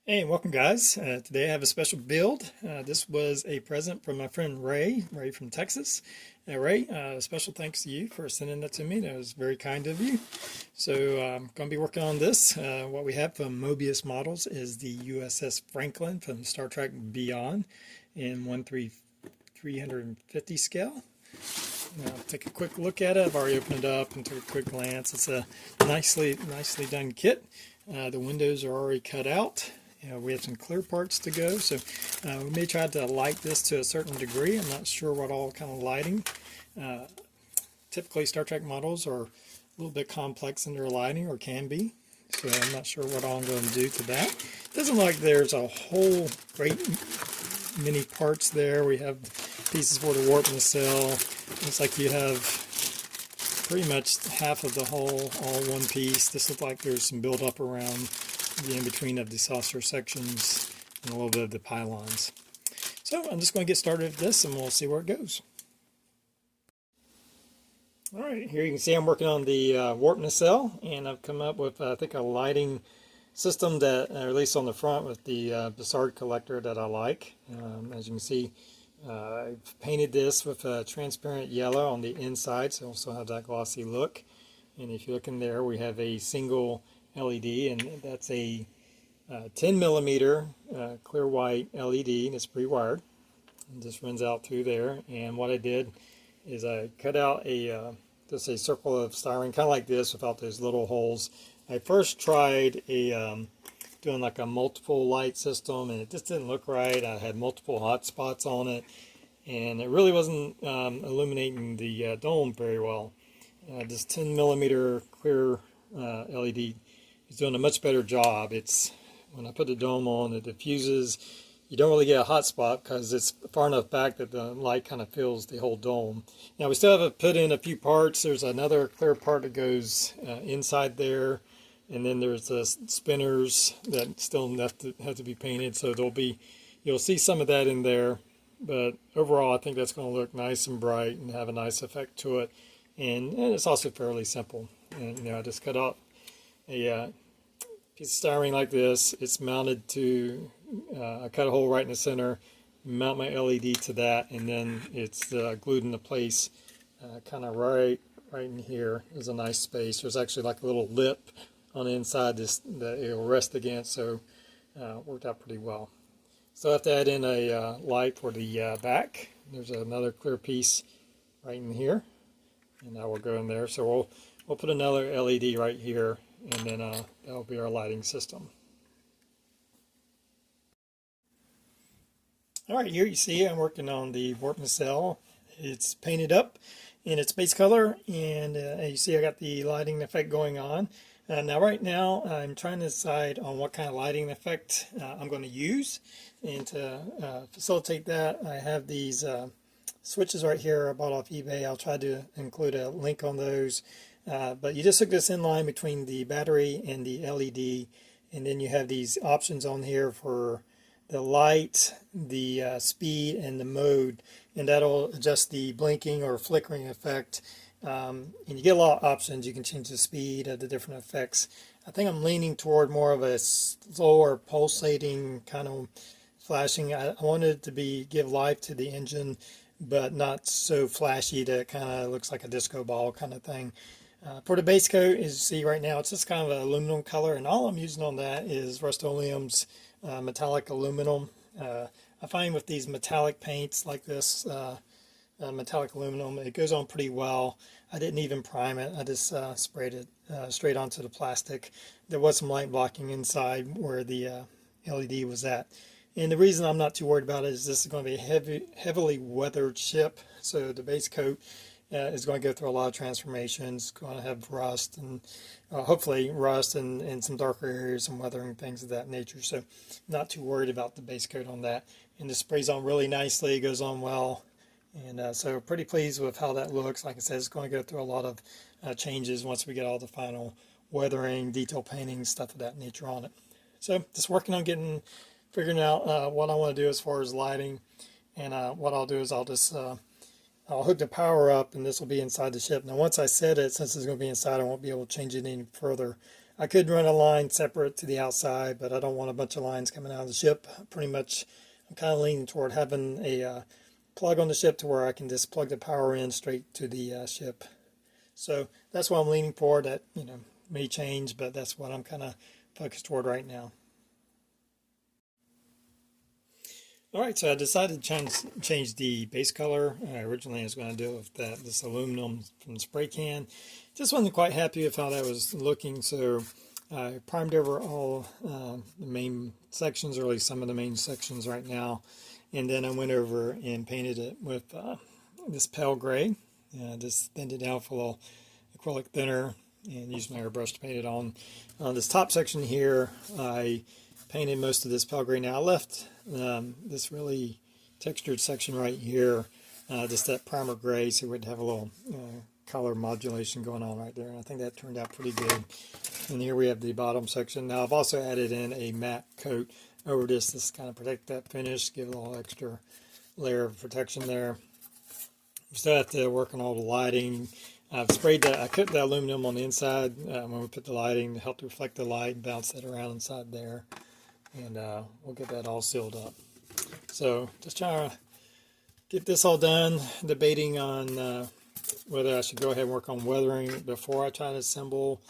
Hey, welcome guys. Today I have a special build. This was a present from my friend Ray from Texas. Ray, special thanks to you for sending that to me. That was very kind of you. So I'm going to be working on this. What we have from Moebius models is the USS Franklin from Star Trek Beyond in 1/350 scale. Now take a quick look at it. I've already opened it up and took a quick glance. It's a nicely done kit. The windows are already cut out. We have some clear parts to go, so we may try to light this to a certain degree. I'm not sure what all kind of lighting. Typically Star Trek models are a little bit complex in their lighting, or can be, so I'm not sure what all I'm going to do to that. It doesn't look like there's a whole great many parts there. We have pieces for the warp nacelle. Looks like you have pretty much half of the hull all one piece. This looks like there's some buildup around the in-between of the saucer sections and a little bit of the pylons. So I'm just going to get started with this and we'll see where it goes. Alright, here you can see I'm working on the warp nacelle, and I've come up with I think a lighting system that, at least on the front, with the Bussard collector that I like. As you can see, I've painted this with a transparent yellow on the inside, so also have that glossy look. And if you look in there, we have a single LED, and that's a 10 millimeter clear white LED, and it's pre-wired. It just runs out through there. And what I did is I cut out just a circle of styrene, kind of like this, without those little holes. I first tried doing like a multiple light system, and it just didn't look right. I had multiple hot spots on it, and it really wasn't illuminating the dome very well. This 10 millimeter clear LED is doing a much better job. It's, when I put the dome on, it diffuses. You don't really get a hot spot because it's far enough back that the light kind of fills the whole dome. Now we still have to put in a few parts. There's another clear part that goes inside there, and then there's the spinners that still have to be painted. So you'll see some of that in there, but overall I think that's going to look nice and bright and have a nice effect to it. And it's also fairly simple. And I just cut out a piece of styrene like this. It's mounted to, I cut a hole right in the center, mount my LED to that, and then it's glued into place kind of right in here. There's a nice space. There's actually like a little lip on the inside that it'll rest against, so it worked out pretty well. So I have to add in a light for the back. There's another clear piece right in here, and that will go in there. So we'll put another LED right here, and then that'll be our lighting system. Alright, here you see I'm working on the warp nacelle. It's painted up in its base color, and you see I got the lighting effect going on. Now right now I'm trying to decide on what kind of lighting effect I'm going to use, and to facilitate that I have these switches right here I bought off eBay. I'll try to include a link on those. But you just hook this in line between the battery and the LED, and then you have these options on here for the light, the speed, and the mode, and that'll adjust the blinking or flickering effect. And you get a lot of options. You can change the speed of the different effects. I think I'm leaning toward more of a slower pulsating kind of flashing. I wanted it to give life to the engine, but not so flashy that it kind of looks like a disco ball kind of thing. For the base coat, as you see right now, it's just kind of an aluminum color, and all I'm using on that is Rust-Oleum's metallic aluminum. I find with these metallic paints like this, metallic aluminum, it goes on pretty well. I didn't even prime it. I just sprayed it straight onto the plastic. There was some light blocking inside where the LED was at. And the reason I'm not too worried about it is this is going to be a heavily weathered ship, so the base coat is going to go through a lot of transformations. It's going to have rust, and hopefully rust and some darker areas and weathering, things of that nature. So not too worried about the base coat on that. And this sprays on really nicely, goes on well. And so pretty pleased with how that looks. Like I said, it's going to go through a lot of changes once we get all the final weathering, detail painting, stuff of that nature on it. So just working on figuring out what I want to do as far as lighting. And what I'll do is I'll hook the power up, and this will be inside the ship. Now once I set it, since it's going to be inside, I won't be able to change it any further. I could run a line separate to the outside, but I don't want a bunch of lines coming out of the ship. Pretty much, I'm kind of leaning toward having a plug on the ship to where I can just plug the power in straight to the ship. So that's what I'm leaning for. That, may change, but that's what I'm kind of focused toward right now. Alright, so I decided to change the base color. Originally I was going to do it with this aluminum from the spray can. Just wasn't quite happy with how that was looking, so I primed over all the main sections, or at least some of the main sections right now. And then I went over and painted it with this pale gray. Just thinned it down with a little acrylic thinner and used my airbrush to paint it on. On this top section here, I painted most of this pale gray. Now I left this really textured section right here, just that primer gray, so we'd have a little color modulation going on right there, and I think that turned out pretty good. And here we have the bottom section. Now I've also added in a matte coat over this to kind of protect that finish, give a little extra layer of protection there. We still have to work on all the lighting. I've sprayed that. I cut the aluminum on the inside when we put the lighting to help to reflect the light and bounce that around inside there. And we'll get that all sealed up. So just trying to get this all done, debating on whether I should go ahead and work on weathering before I try to assemble,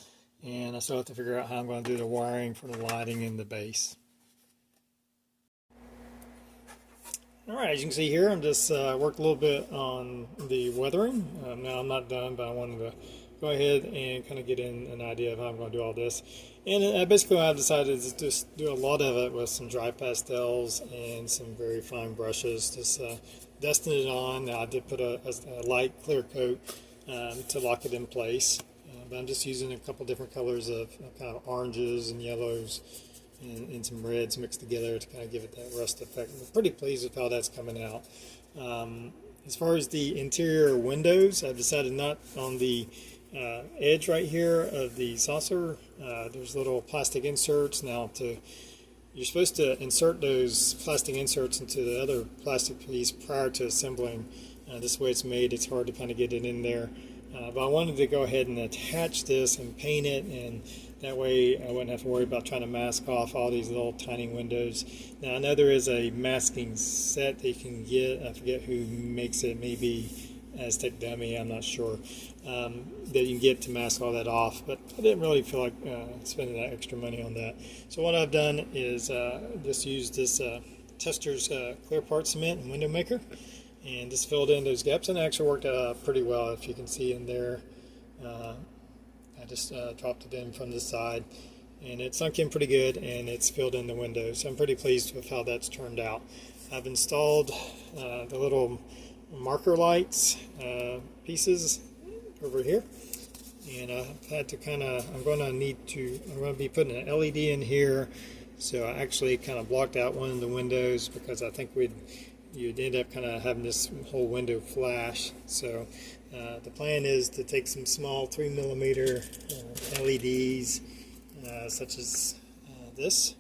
and I still have to figure out how I'm going to do the wiring for the lighting in the base. Alright, as you can see here, I'm just worked a little bit on the weathering. Now I'm not done, but I wanted to go ahead and kind of get in an idea of how I'm going to do all this. And basically I've decided to just do a lot of it with some dry pastels and some very fine brushes. Just dusting it on. Now I did put a light clear coat to lock it in place. But I'm just using a couple different colors of kind of oranges and yellows and some reds mixed together to kind of give it that rust effect. I'm pretty pleased with how that's coming out. As far as the interior windows, I've decided not on the edge right here of the saucer. There's little plastic inserts. Now you're supposed to insert those plastic inserts into the other plastic piece prior to assembling. This way it's made, it's hard to kind of get it in there. But I wanted to go ahead and attach this and paint it, and that way I wouldn't have to worry about trying to mask off all these little tiny windows. Now I know there is a masking set that you can get. I forget who makes it, maybe Aztec Dummy, I'm not sure, that you can get to mask all that off, but I didn't really feel like spending that extra money on that. So what I've done is just used this Tester's clear part cement and window maker, and just filled in those gaps, and it actually worked pretty well. If you can see in there, I just dropped it in from the side, and it sunk in pretty good, and it's filled in the windows. So I'm pretty pleased with how that's turned out. I've installed the little marker lights pieces over here, and I've had to I'm going to be putting an LED in here, so I actually kind of blocked out one of the windows because I think you'd end up kind of having this whole window flash. So the plan is to take some small 3mm LEDs such as this,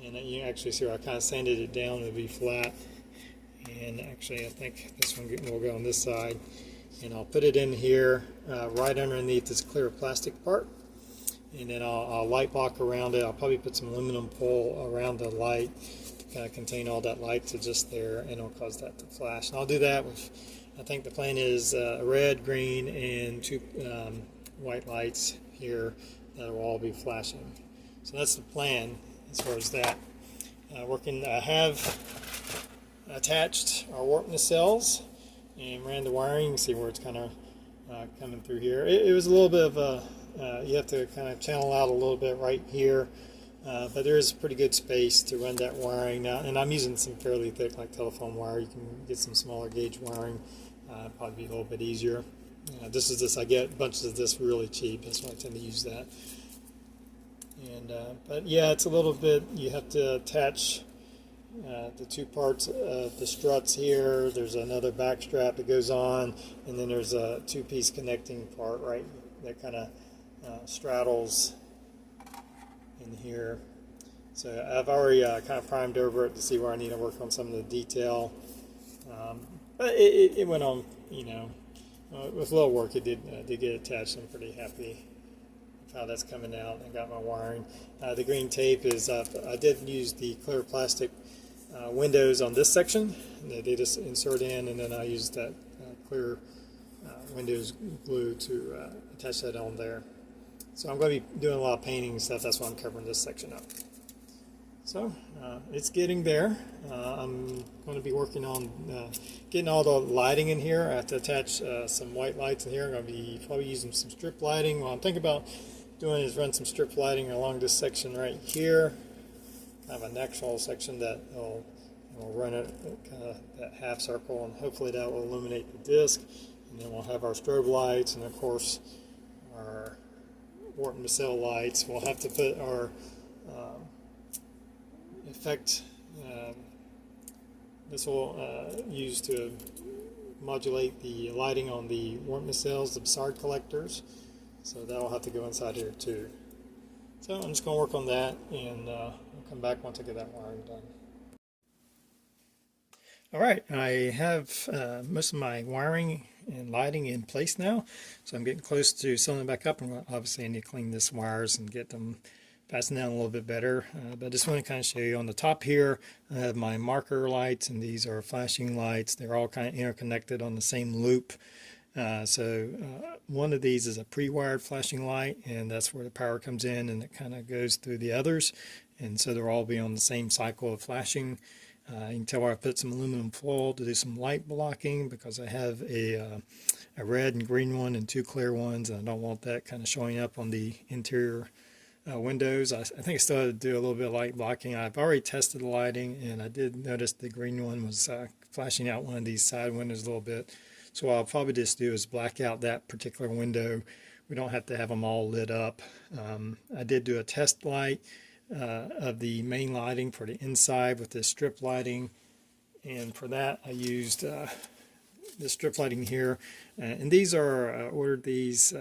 and you can actually see where I kind of sanded it down to be flat. And actually I think this one will go on this side, and I'll put it in here right underneath this clear plastic part, and then I'll light block around it. I'll probably put some aluminum foil around the light to kind of contain all that light to just there, and it'll cause that to flash. And I'll do that with, I think the plan is red, green, and two white lights here that will all be flashing. So that's the plan as far as that. I have attached our warp nacelles and ran the wiring. You can see where it's kind of coming through here. It was a little bit of a, you have to kind of channel out a little bit right here, but there is pretty good space to run that wiring now, and I'm using some fairly thick like telephone wire. You can get some smaller gauge wiring, probably be a little bit easier. I get bunches of this really cheap, that's why I tend to use that. And but yeah, it's a little bit, you have to attach the two parts of the struts here. There's another back strap that goes on, and then there's a two-piece connecting part right that kind of straddles in here. So I've already kind of primed over it to see where I need to work on some of the detail, but it went on, with a little work it did get attached. I'm pretty happy how that's coming out. I got my wiring. The green tape is up. I did use the clear plastic windows on this section. They just insert in, and then I used that clear windows glue to attach that on there. So I'm going to be doing a lot of painting and stuff. That's why I'm covering this section up. So it's getting there. I'm going to be working on getting all the lighting in here. I have to attach some white lights in here. I'm going to be probably using some strip lighting. What I'm thinking about doing is run some strip lighting along this section right here. Kind of a nacelle section that will run it kind of that half circle, and hopefully that will illuminate the disc. And then we'll have our strobe lights, and of course our Wharton nacelle lights. We'll have to put our effect. This will use to modulate the lighting on the Wharton nacelles, the Bussard collectors. So that will have to go inside here too. So I'm just going to work on that, and I'll come back once I get that wiring done. Alright, I have most of my wiring and lighting in place now, so I'm getting close to sealing it back up. And obviously I need to clean these wires and get them fastened down a little bit better, but I just want to kind of show you on the top here. I have my marker lights, and these are flashing lights. They're all kind of interconnected on the same loop. One of these is a pre-wired flashing light, and that's where the power comes in, and it kind of goes through the others, and so they'll all be on the same cycle of flashing. You can tell where I put some aluminum foil to do some light blocking, because I have a red and green one and two clear ones, and I don't want that kind of showing up on the interior windows. I think I still have to do a little bit of light blocking. I've already tested the lighting, and I did notice the green one was flashing out one of these side windows a little bit. So what I'll probably just do is black out that particular window. We don't have to have them all lit up. I did do a test light of the main lighting for the inside with this strip lighting, and for that I used the strip lighting here, and these are ordered these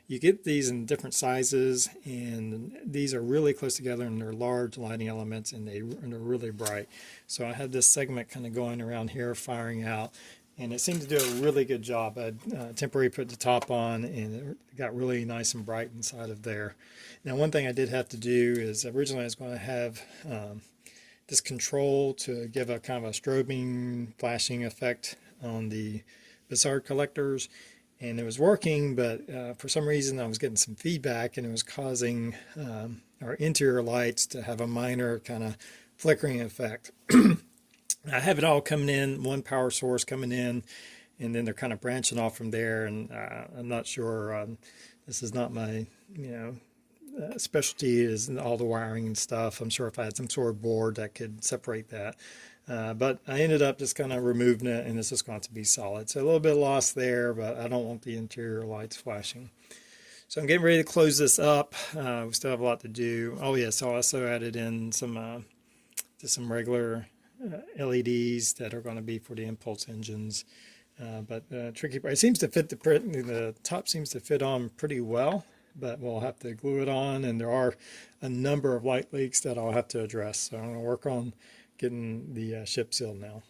you get these in different sizes, and these are really close together, and they're large lighting elements, and they're really bright. So I had this segment kind of going around here firing out, and it seemed to do a really good job. I temporarily put the top on, and it got really nice and bright inside of there. Now, one thing I did have to do is originally I was going to have this control to give a kind of a strobing flashing effect on the Bussard collectors, and it was working, but for some reason I was getting some feedback, and it was causing our interior lights to have a minor kind of flickering effect. I have it all coming in, one power source coming in, and then they're kind of branching off from there, and I'm not sure, this is not my, specialty is all the wiring and stuff. I'm sure if I had some sort of board that could separate that. But I ended up just kind of removing it, and it's just going to be solid. So a little bit of loss there, but I don't want the interior lights flashing. So I'm getting ready to close this up. We still have a lot to do. Oh yes, I also added in some just some regular LEDs that are going to be for the impulse engines. But tricky part. It seems to fit the top seems to fit on pretty well, but we'll have to glue it on, and there are a number of light leaks that I'll have to address. So I'm going to work on getting the ship sealed now.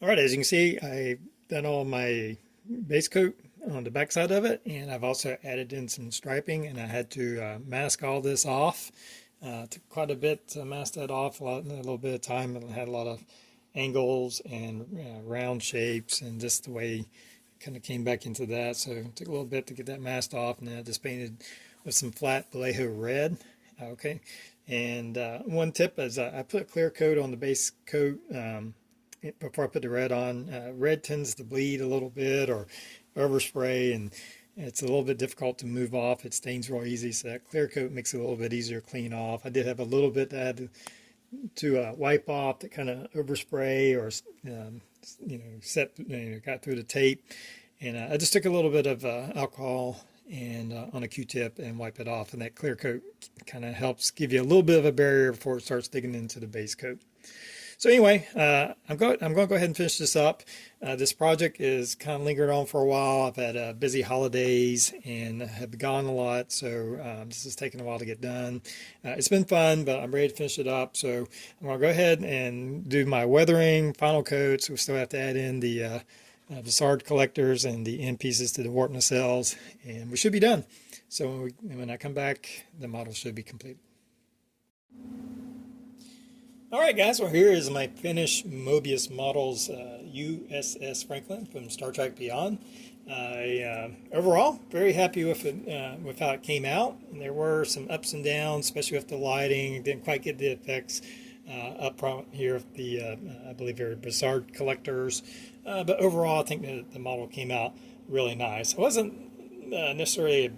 Alright, as you can see, I've done all my base coat on the back side of it, and I've also added in some striping, and I had to mask all this off. Took quite a bit to mask that off, a little bit of time, and had a lot of angles and round shapes, and just the way it kind of came back into that. So it took a little bit to get that masked off, and then I just painted with some flat Vallejo red. Okay, and one tip is I put clear coat on the base coat before I put the red on. Red tends to bleed a little bit or overspray, and it's a little bit difficult to move off. It stains real easy, so that clear coat makes it a little bit easier to clean off. I did have a little bit that I had to wipe off that kind of overspray or got through the tape, and I just took a little bit of alcohol and on a Q-tip and wipe it off, and that clear coat kind of helps give you a little bit of a barrier before it starts digging into the base coat. So anyway, I'm going to go ahead and finish this up. This project is kind of lingered on for a while. I've had busy holidays and have gone a lot, so this is taking a while to get done. It's been fun, but I'm ready to finish it up. So I'm going to go ahead and do my weathering, final coats. We still have to add in the Bussard collectors and the end pieces to the warp nacelles, and we should be done. So when I come back, the model should be complete. Alright guys, well here is my finished Moebius models USS Franklin from Star Trek Beyond. Overall, very happy with it, with how it came out. And there were some ups and downs, especially with the lighting. Didn't quite get the effects up front here with the, I believe they're Bussard collectors. But overall, I think the model came out really nice. It wasn't necessarily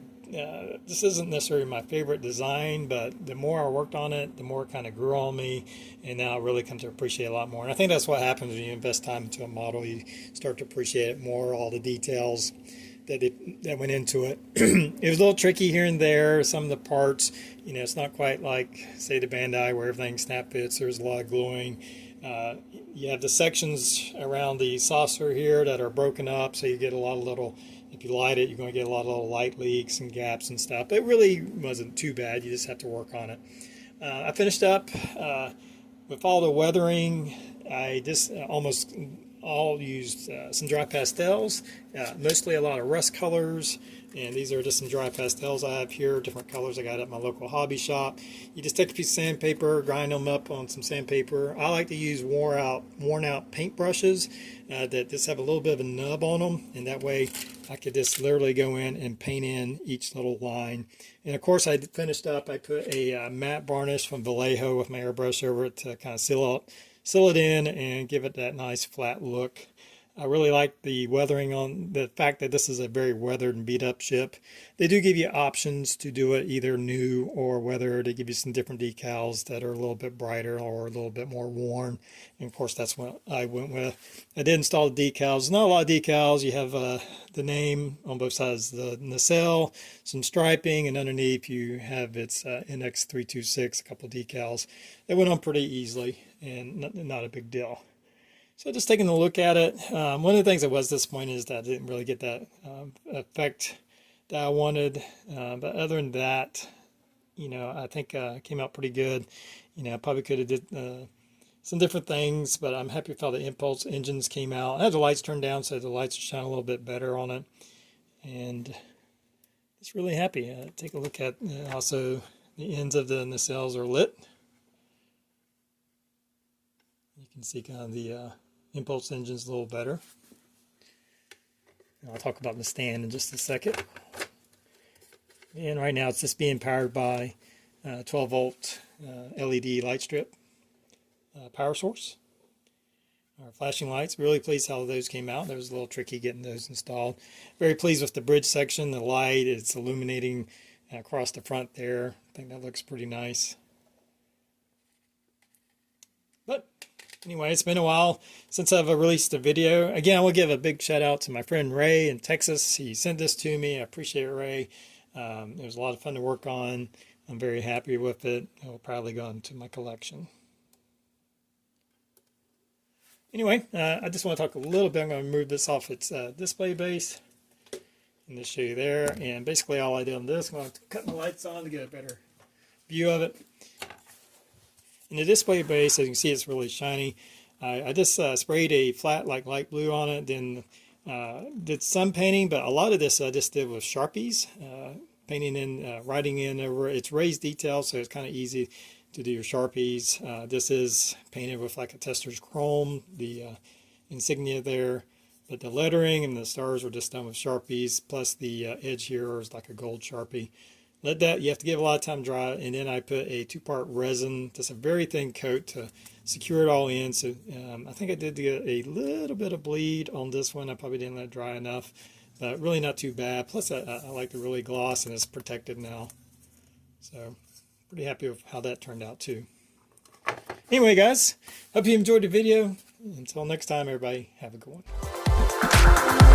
this isn't necessarily my favorite design, but the more I worked on it, the more it kind of grew on me, and now I really come to appreciate it a lot more. And I think that's what happens when you invest time into a model. You start to appreciate it more, all the details that went into it. It was a little tricky here and there. Some of the parts, you know, it's not quite like, say, the Bandai where everything snap fits. There's a lot of gluing. You have the sections around the saucer here that are broken up, so you get a lot of little, if you light it, you're going to get a lot of little light leaks and gaps and stuff. But it really wasn't too bad. You just have to work on it. I finished up with all the weathering. I just almost all used some dry pastels, mostly a lot of rust colors. And these are just some dry pastels I have here, different colors I got at my local hobby shop. You just take a piece of sandpaper, grind them up on some sandpaper. I like to use worn out paint brushes that just have a little bit of a nub on them, and that way I could just literally go in and paint in each little line. And of course I finished up, I put a matte varnish from Vallejo with my airbrush over it to kind of seal it in and give it that nice flat look. I really like the weathering on the fact that this is a very weathered and beat up ship. They do give you options to do it either new or weathered. They give you some different decals that are a little bit brighter or a little bit more worn. And of course that's what I went with. I did install the decals. Not a lot of decals. You have the name on both sides of the nacelle, some striping, and underneath you have its NX326, a couple of decals. They went on pretty easily and not a big deal. So just taking a look at it, one of the things that was disappointing is that I didn't really get that effect that I wanted. But other than that, you know, I think it came out pretty good. You know, I probably could have did some different things, but I'm happy with how the impulse engines came out. I had the lights turned down so the lights shine a little bit better on it. And just really happy. Take a look at also the ends of the nacelles are lit. You can see kind of the impulse engines a little better. And I'll talk about the stand in just a second. And right now it's just being powered by 12 volt LED light strip power source. Our flashing lights, really pleased how those came out. It was a little tricky getting those installed. Very pleased with the bridge section, the light, it's illuminating across the front there. I think that looks pretty nice. But anyway, it's been a while since I've released a video. Again, I will give a big shout out to my friend Ray in Texas. He sent this to me. I appreciate it, Ray. It was a lot of fun to work on. I'm very happy with it. It will probably go into my collection. Anyway, I just want to talk a little bit. I'm going to move this off its display base and just show you there. And basically all I did on this, I'm going to cut my lights on to get a better view of it. In the display base, as you can see, it's really shiny. I just sprayed a flat like light blue on it, then did some painting, but a lot of this I just did with Sharpies, painting in, writing in over. It's raised detail, so it's kind of easy to do your Sharpies. This is painted with like a tester's chrome, the insignia there, but the lettering and the stars were just done with Sharpies, plus the edge here is like a gold Sharpie. Let that, you have to give a lot of time to dry, and then I put a 2-part resin, just a very thin coat to secure it all in. So I think I did get a little bit of bleed on this one. I probably didn't let it dry enough, but really not too bad. Plus I like the really gloss, and it's protected now. So pretty happy with how that turned out too. Anyway guys, hope you enjoyed the video. Until next time everybody, have a good one.